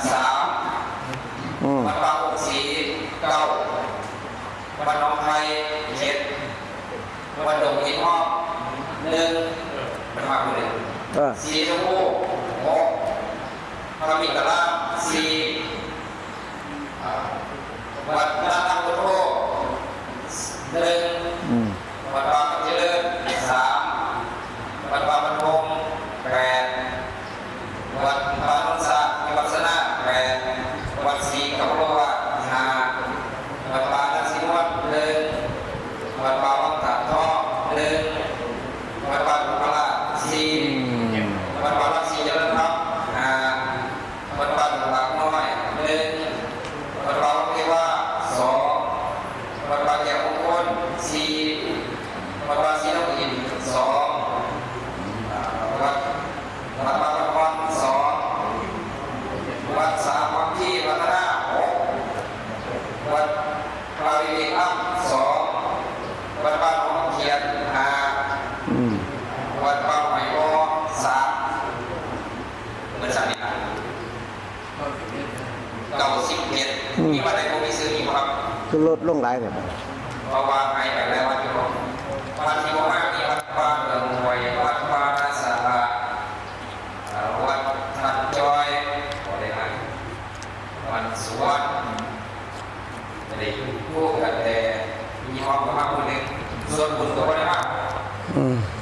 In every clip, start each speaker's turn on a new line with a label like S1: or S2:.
S1: 3วัดบางองค์ศรี9วัดหนองไผ่7วัดดงหินห้อง1มันมาคนเดียวสีชมพู6พระมิตรลา4วัดนาตังโต1วัดบางเจริญ3วัดบางบรรพง8วัดบางนนทราวิปัสสนา8วัดศรีกัปโลวะ5วัดบางนักสินวัด1วัดบางวังตาทอง1วัดบางบุพลา4วัดบางรักศรีเจริญธรรม5วัดบางหลักน้อย1วัดบางเทวา2วัดบางแก้วมงคล4วัดบางศรีนครินทร์2วัดบางบาง2วัดสามวัดที่วัฒนา6วัดพระวิเวกอัม2วัดบางหนองเขียน5วัดบางไหโอ3เหมือนสันนิษฐาน97มีวัดใดบ่มีซื้ออีกครับ
S2: คือลดลงหลายเนี่ย
S1: เพราะว่าไอ้แบบแล้ววัดอยู่วัดที่บ่มากนี่วัดบางเมืองหวยวัดบางนาสาวัดทันจอยบ่ได้มาวัดสวนไม่ได้อยู่คู่กันแต่มีห้องประมาณคนหนึ่งส่วนบุญตัวบ่ได้มาก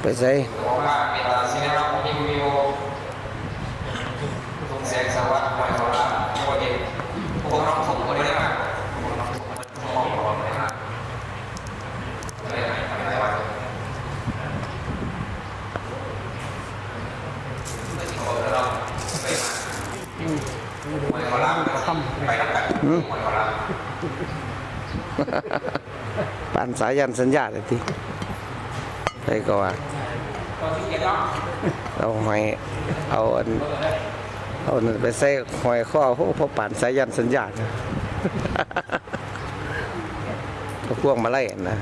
S2: ไปใส่
S1: บอกว่าเมตตาสิได้รับมีวิวตรงแสงสวัสดิ์หอยเขาละบ่เห็นพวกน้องผมบ่ได้มากพวกน้องผมห้องบ่ได้มากไม่ได้ทำอะไรวะไม่สิขอแล้วไปมาหอยเขาละไปนับกันหอยเขาละ
S2: ปั่นสายันสัญญาเลยทีใช่ก็ว่าเอาหอยเอานั่นไปใส่หอยข้อพวกปั่นสายันสัญญาพวกมาไล่นะ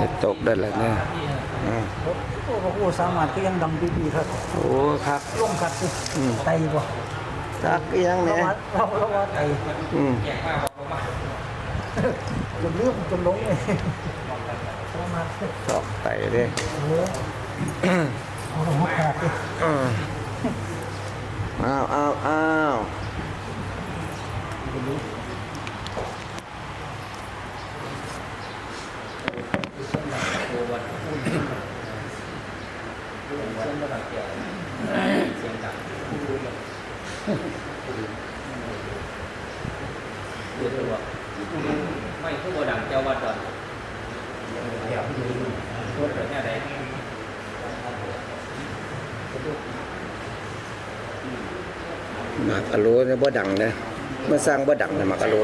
S2: จะตกได้แล้วเนี่ย
S3: โอ้สามารถก็ยังดังดีๆครับ
S2: โอ้ครับ
S3: ร่วมกัดไตบ่
S2: จักยังเนี่ย
S3: เราว่าไตจนเรื่องจนหลงเลย
S2: ชอบไตเลย
S3: เอาหัวขาดเลย
S2: อ้าว
S1: ไม่ทุกดังเจ้าวัดดอนเดี๋ยวพูดถึงอะไร
S2: มากะโลเนี่ยบ่ดังนะเมื่อสร้างบ่ดังเลยมากะโล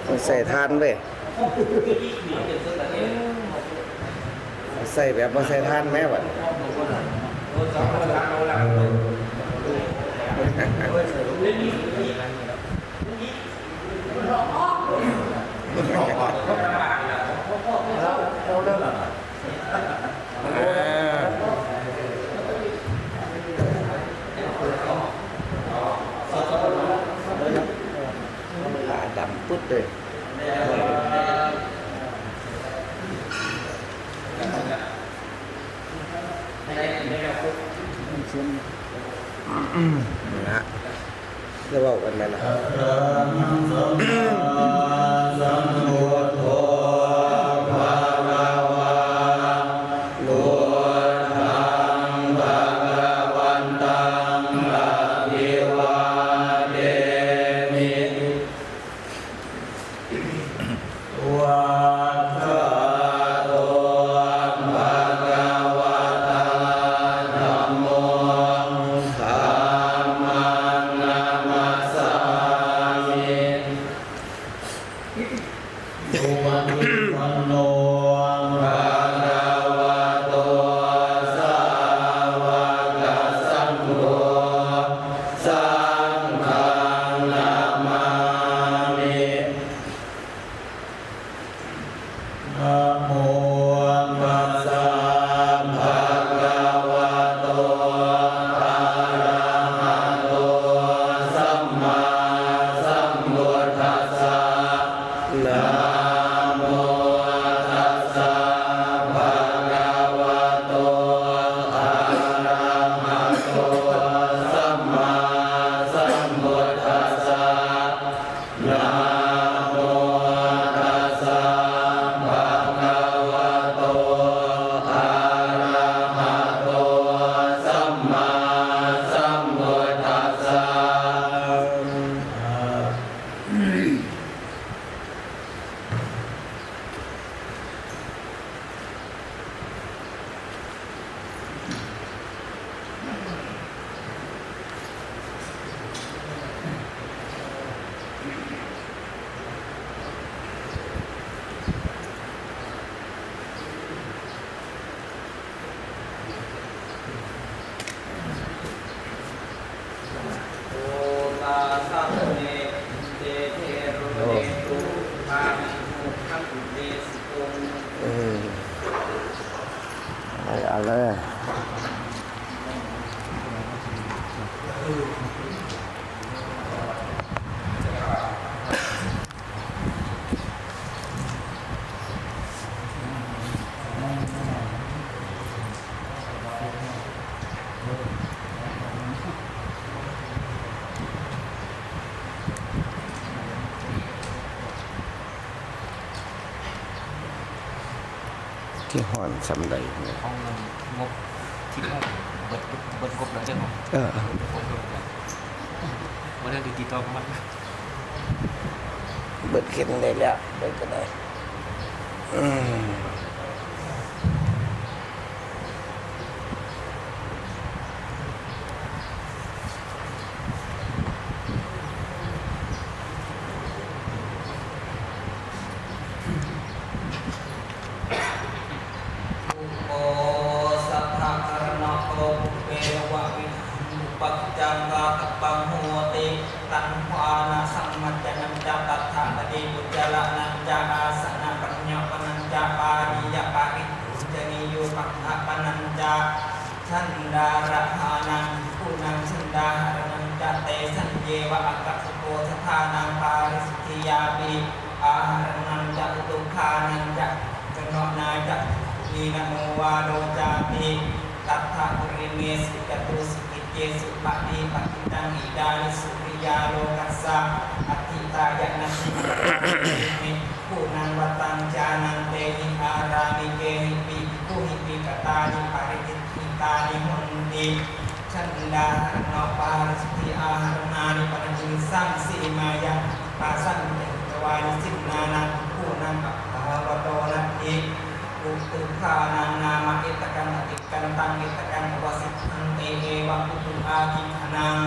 S2: ต้องใส่ทานเว้ยใส่แบบมาใส่ทานแม่วะดำปุ๊ดเลยนะจะบอกกันไหมล่ะ
S1: ตุอาภิมุขันเตสิโก
S2: เอาเลยที่ห่อนสำใดเนี่ย
S3: ห้องงบที่ห้องเบิดงบแล้วใช่ไหม
S2: เออ
S3: วันนั้นติดต่อมา
S2: เบิดเข็นได้แล้วเบิดก็ได้อืม
S1: โอสัพพะคารณะโตเววะวิปัจจังกาตปังโหติตัณหานะสัมมัจจนัญจตัทธะปฏิปุจจละนัญจอาสนะปัญญาปนัญจปาริยปาริปุจจนิโยปัฏฐปนัญจชันดาระหานังปุนังชันดาหารนัญจเตสัญเยวะอักขโกสถานังปาริสุทธิยาปิอาหารนัญจอุตุคานัญจกนนาจะมีนะโมวาโดจาติตัทธะปุริเมสิกตุสิกิเจสุปฏิปฏิตังอิดานิสุริยาโลกัสสะอัตติตายะนัสสิมิผู้นังวัตังจานันเตหิอารามิเกหิปิผู้หิปิกตานิปาริจิติตานิหุนติชันดาหนอปาริสุทธิอาหารนานิปนัญญิสังสีมายังปาสันเตตวานิสินนานังผู้นังกับภาวโตนัตติอุตุขานางนามะเอตกันติกันตังเอตกันวสิทังเตเอวะอุตุอาคิขนัง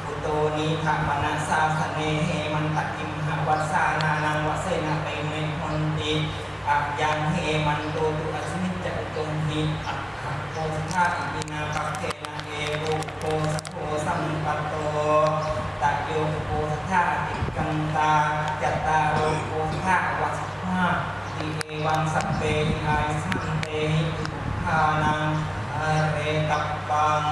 S1: อุโตนิภะมนัสสาสเนเหมันตกิมหะวัสสานานังวเสนะเตเมหนติอักยังเหมันโตตุอสมิจจตุงหิอักขโตสธาอินาปักเทนะเอโกโกสโคสัมปัตโตตะโยโกสธาติกังตาจัตตาโรโกสธาวัสสาติเอวังสัพเพหิอายุสันเตหิทุกขานังอเรตัปปัง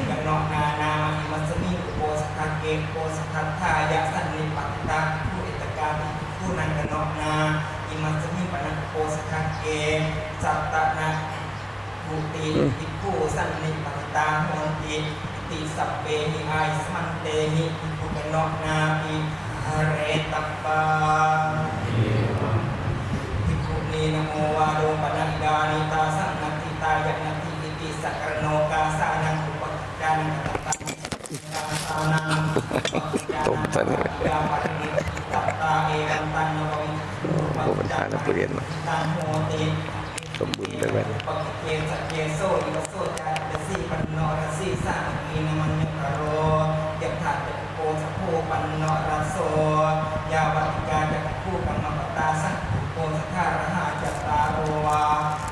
S1: กันนอกนานามิมัสมิโกสกัเกโกสกัทายะสันนิปัตตาผู้เอตกาผู้นันกันนอกนาอิมัสมิปนัโกสกัเกสัตตนะบุติอิผู้สันนิปัตตาโหติติสัพเพหิอายุสันเตหิผู้กันนอกนาปิอเรตัปปังภิกขุนีนะโมวาโดปนังดานิตาสังนัตติตายะนัตติอิติสักรโนกาสานังอุปกานังตัตตังกาสานัง
S2: ตบตอนนี้
S1: ยาปริตัตตาเอวันตังนวมิ
S2: ผู้บรรหารนักเรียน
S1: ตังโหติ
S2: สมบูรณ์เลยไหม
S1: ปกิเกสัจเจโสอิวโสจาตสีปันโนรสีสามีนมันยคารโรยะถาจักโกสัพโพปันโนรโสยาวัติกาจักคูกัมมปตาสังโกสัทธารหาจัตตาโรวา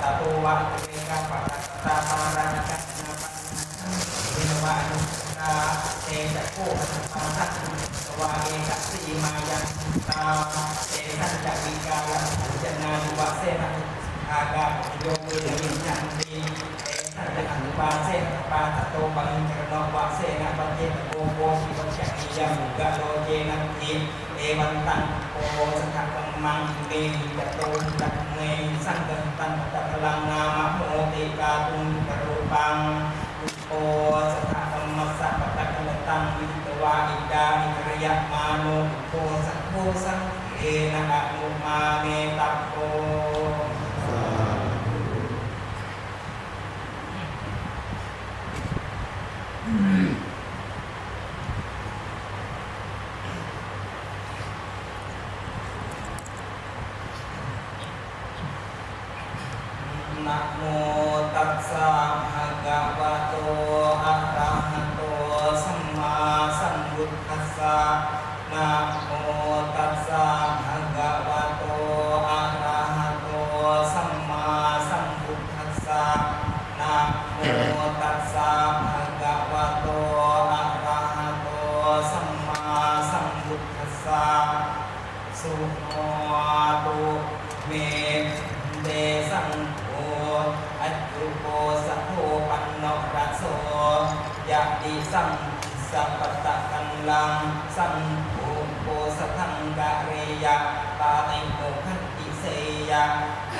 S1: ตาโตวะเวกาปะตาปารานิกัสนาปันนะเวนวานุตาเตจักโกปัสสะสัตตวาเอกัสสีมายังตาเตสัจจวิกาลจนานุวาเสนะอากาโยเวลิจันติเอสัจจอนุปาเสนะปาตโตปังจรโนวาเสนะปัจเจตโกโกปิวัชฌิยามุกะโลเจนันติเอวันตังโกสังฆกัมมังเมหิตโตตักเมสังฆตังตัพลังนามะโมติกาตุงกรูปังอุปโปสังฆกัมมัสสะปะตะกัลตังวิตวาอิดานิกริยะมาโนอุปโปสังโฆสังเอนะอะนุมาเมตัปโปนะโมตัสสะภะคะวะโตอะระหะโตสัมมาสัมพุทธัสสะนะโมตัสสะภะคะวะโตอะระหะโตสัมมาสัมพุทธัสสะนะโมตัสสะภะคะวะโตอะระหะโตสัม ปัตตะกันลังสัมโภโพสทังกะเรยะปาติโมขันติเสยะ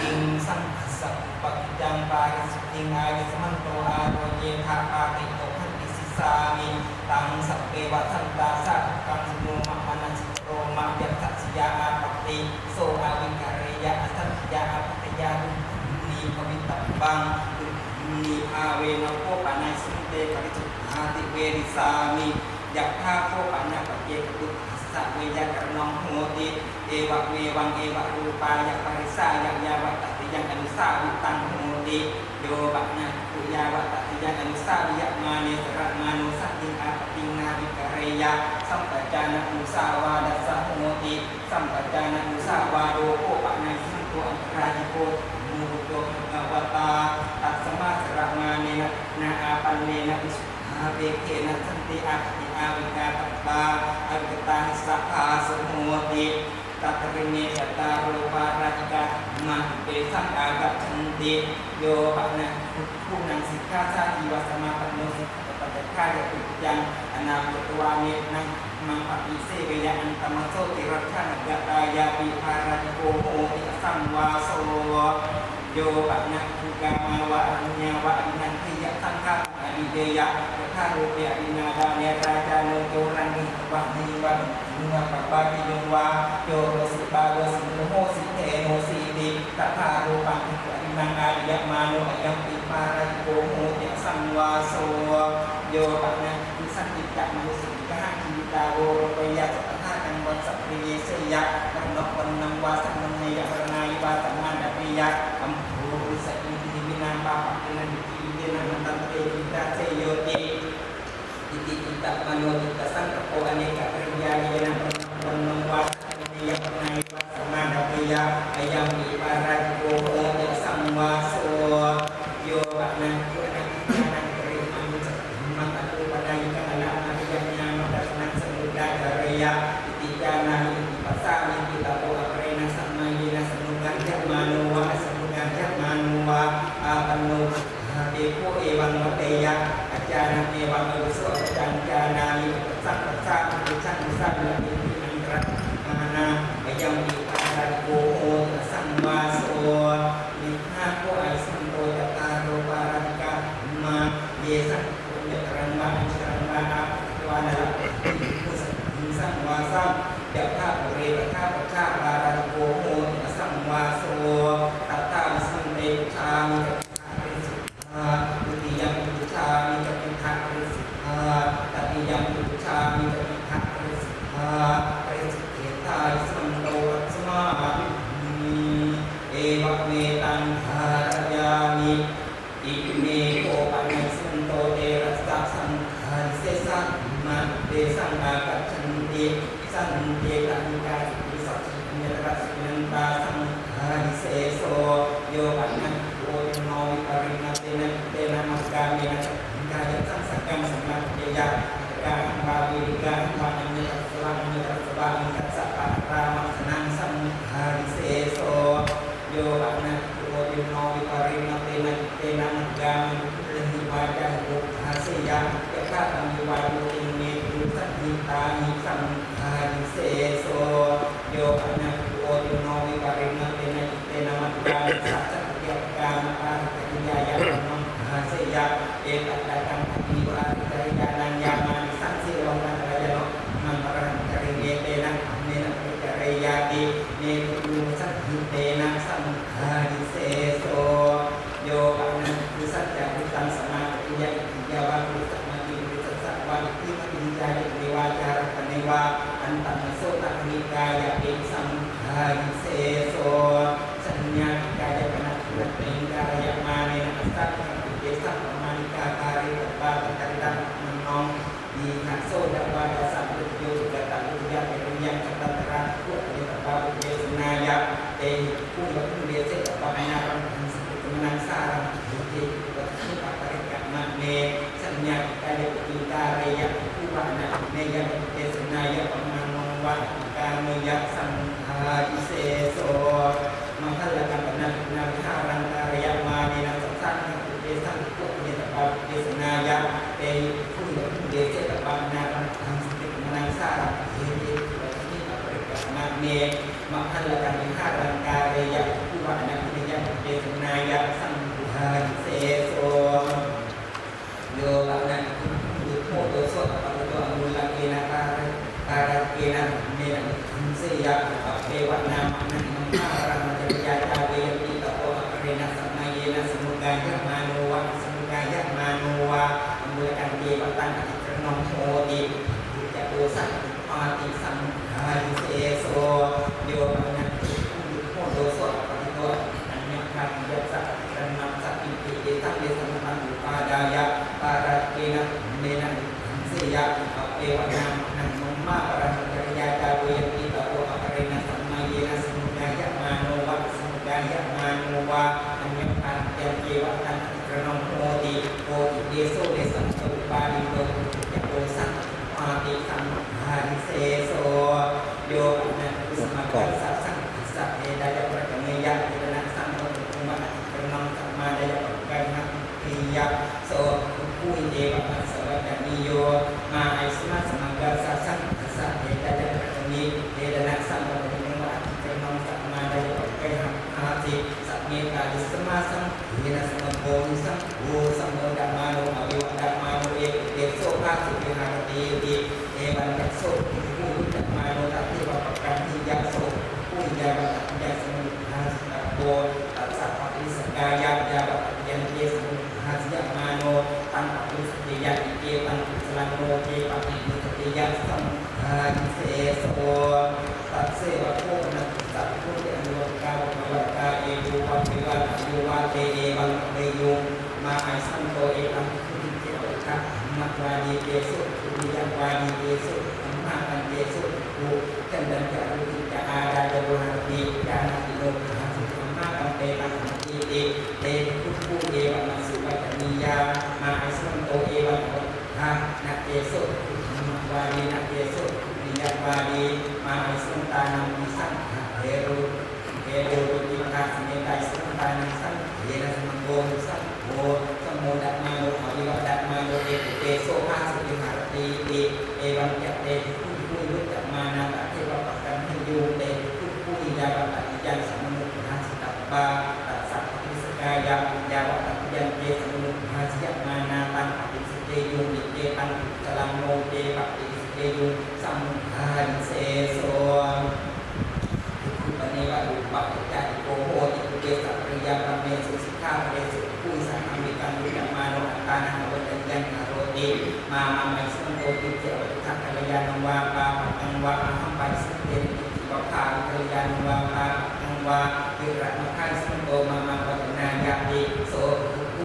S1: อิงสังสัพปัจจังปาริสุทธิงอายุสมันโตอาโรเยธาปาติโมขันติสิสามิตังสัพเพวัทันตาสัพกังโนมะมนัสโรมะยัตถสิยาอาปติโสอาวิกะเรยะอัตถยาอาปตยาดุนีภวิตัปปังนีอาเวนะโคปะนัยสุเตปริจุหาติเวริสามิยัตถาโคปะนะปะเจกตุสัพเวยะกะนองโหติเอวะเววังเอวะรูปายะปริสายะยาวัตติยังอนุสาวิตังโหติโยบะนะปุยาวัตติยังอนุสาวิยะมาเนสระมานุสัตติอาปตินาวิกะเรยะสัมปจานะมุสาวาดัสสะโหติสัมปจานะมุสาวาโดโคปะนัยสังโฆอัครายิโกมุโตภะวตาตัสสมาสระมาเนนะนาอาปันเนนะวิสุอาเวเกนะสันติอาติอาวิกาตัปปาอวิกตาหิสัพพาสโหติตัตริเนตตาโรปาราจิกามาเปสังอากัจฉันติโยปะนะผู้นังสิกขาสาอีวะสมาปันโนสิกขปัจจคายะตุยังอนาคตวามินังมังปะปิเสเวยะอันตมะโสติรัชฌานกตายาปิภาราจิโกโหติสัมวาโสโยปะนะภูกามาวะอัญญาวะอัญญันทิยะสังฆะอดิเดยะยะทาโรเปอดินาดาเนราจาโนโตรังนิวะนิวะนุวะปะปะปิโยวะโยโรสิบาโรสิโมสิเทโมสิติตถาโรปังอิอิมังอาริยมาโนอยัมปิภาราจิโกโหติสัมวาโสโยปะนะวิสันติกะมนุสิกะหังจิตาโรโรยะสัพพะกังวัสสะปริเยสยะตันนวันนังวาสังนังเนยะรณายวาสัมมันดะปิยะอัมโหริสัยติวินังปะปะตินันติวินังมันตันเตอิตาเสโยติอิติอิตะมโนติตะสังกะโปอเนกะปริยาเยนะวันนังวาสังนังเนยะรณายวาสัมมันดะปิยะอายัมปิปาราจิโกโหติสัมวาโสโยปะนะโยนะนังปริมังจักมังตะตุปะดายิกะนะอะริยะญาณตัสนังสมุดาจารยะอิติจานามิอิปัสสามิอิตะโพอะเรนะสัมมาเยนะสมุกัญญะมาโนวะสมุกัญญะมาโนวะอาปันโนเอโคเอวังวะเตยะอาจานะเอวังอุโสจันจานามิสัพพะสะอุชังสัพพะอิติอันตระมานะอายัมปิปาราโกโหติสัมวาโสนิหาโคไอสัมโตตตาโรปาราติกามาเยสังโฆยะรังวะอัญชรังวะอะวานะละพุสังสังวาสัมยะธาปุเรตถาปัจจาปาราติโกโหติสัมวาโสตัตตาวิสัมเตชามิ ตุติยมปุชามิจะเป็นทักปริสิทธาตติยมปุชามิจะเป็นทักปริสิทธาปริสิทธิตาสัมโตวัสมาเอวะเมตังหารยามิอิเมโกปัญญสันโตเตระสัพสังขารเสสังมาเตสังอากัจฉันติสันเตตังกายวิสัชชินรัสสินันตาสังขารเสโสโยปัญญโอโนวิปริณเตนะเตนะมัสกามินะกายสังสักกังสัมมาเตยะกาหังบาวิริกาหังวานัญญะสวังญะสวะมิกัสสะปะรามัสนังสังขารเสโสโยปัญญโอโนวิปริณเตนะเตนะมัสกามิเลหิวาจาหุหาเสยะยะคาตังวิวาโยติเมตุสัทธิตามิสังขารเสโสโยปัญญโอโนวิปริณเตนะเตนะมัสกามิสัจจกามอาริยญาญาณังหาเสยะเอตัตตังอิวาริยญาณังยามานิสังสิวังกัลยาโนมังปะรังจริเยเตนะเนนะปิจเรยาติเนตุสัทธิเตนะสังฆาริเสโสโยปะนังคือสัจจะพุทธังสมาธิยะอิทิยาวะพุทธมติวิสัสสะวะอิทิมติจายิเนวาจาระปะเนวะอันตัมโสตัคนิกายะเอสังฆาริเสโสสัญญากายะปะนะเป็นกายะมาเนนะอัสสะปิเยสัพพมานิกาคาริตบาตตันตังมันนองดีขันโสดะวาดะสัพพุโยสุกะตะอุยะเปริยังจัตตะระพุทธิตบาปุเยสนายะเตภูมิภูเรเสตปะนารังสัพพุมนังสารังโยติวัตถุปะริกะมะเนสัญญากายะปิกาเรยะภูปะนะเนยะเตสนายะปะมังวะกาเมยะสังฆาริเสโสมังคลกันปนะนาวิหารังกายะมาเนนะสัพสังเตสังพุทธิตบาปุเยสนายะเตภูมิภูเรเสตปะนารัง เนมัคคันละกันวิหารังกาเรยะทุวานะพิยะเดสนายะสัมพุทธาเสโสโยละนะยุทโธโตโสตปะโตอนุลักเกนะการเกนะเนนะเสยะปะเทวะนามะนะมังคารังมัจจยาจาเวยติตะโตอะเรนะสัมมาเยนะสมุกายะมาโนวะสมุกายะมาโนวะอมุลกันเทวตังอิตรนองโหติจะโตสัพปาติสัมภาริเสโสโยละนะยุทโธโตโสตปะโตอัญญคันยัสสะรันนัมสัพพิติเอตังเดสัมปันอุปาดายะการเกนะเนนะเสยะปะเทวะนามะนะมังมาปะรังมัจจยาจาเวยติตะโตอะเรนะสัมมาเยนะสมุกายะมาโนวะสมุกายะมาโนวะอัญญคันยันเทวตังอิตรนองโหติโหติเดโสเดสัมสุปาลิโตจะโตสัพปาติสัมภาริเสโสโยอะนะสมะกัสสะสังคัสสะเอดายะปะกะเมยะเอนะสัมโพธิคุมะอิตรนองสัมมาดายะปะกะนะทิยะโสผู้เยวะมัสสะวะกะนิโยมาไอสมาสมังกัสสะสังคัสสะเอดายะปะกะเมเอนะสัมโพธิคุมะอิตรนองสัมมาดายะปะกะนะอาติสัพเมกาลิสมาสังเอนะสัมโพธิสังโฆสัมโมดะมาโนอวิวัดะมาโนเอเตโสภาสิวิหารติติเอวันยัสโสผู้จักมาโนตัตถิวะปะกันทิยะโสผู้ยาวะตัญญะสมุทาสิตะโกตัสสะปะริสกายะยาวะตัญญะเยสมุทาสิยะมาโนตังปะริสติยะอิเกตังสลังโนเกปะติมุตติยะสัมภาริเสโสตัสเสวะโคนะสัพพุทธะอนุวัตกาวะภวตาเอโยวะเทวะอโยวะเตเอวังเตโยมาไอสัมโตเอตังคุติเจโตคะมัตวาดีเตสุทุติยังวาดีเตสุสัมมาคันเตสุภูจันดันจะรุติจะอาดาจะบุหารติญาณติโลภะสุสัมมาคันเตตังติติเตทุภูเอวะมัสสุวัจนิยามาไอสัมโตเอวังทานะเตสุมัตวาดีนะเตสุทุติยังวาดีมาไอสัมตานังวิสังเทรุเอโดติมะสิเมตัยสัมตานังสังเยนะสัมโกสัมโฆสัมโมดะมาโนอวิวัดะมาโนเอติเตโสภาสิวิหารติติเอวังจะเตผู้ยุตตมานาตะเทวะปะกันทิยูเตผู้ยาวะตัญญังสัมมุทธาสิตัปปะตัสสะปะริสกายะยาวะตัญญังเยสัมมุทธาสิยะมานาตังปะติสิเตยุนิเตตังสลังโนเตปะติสิเตยุสัมมุทธาริเสโสปณิวะอุปะจาริโกโหติปุเกสัพพยาปะเมสุสิกขาเปสุผู้สังฆมิกังวิกัมมาโนอัตตานังอวัตยังนาโรติมาไมสัมโตติเจวะทักกัลยาณวาปาปังวาอัมปัสสิเตติวะภากัลยาณวาปาปังวาวิรัตมะคันสัมโตมาวัตนายาติโส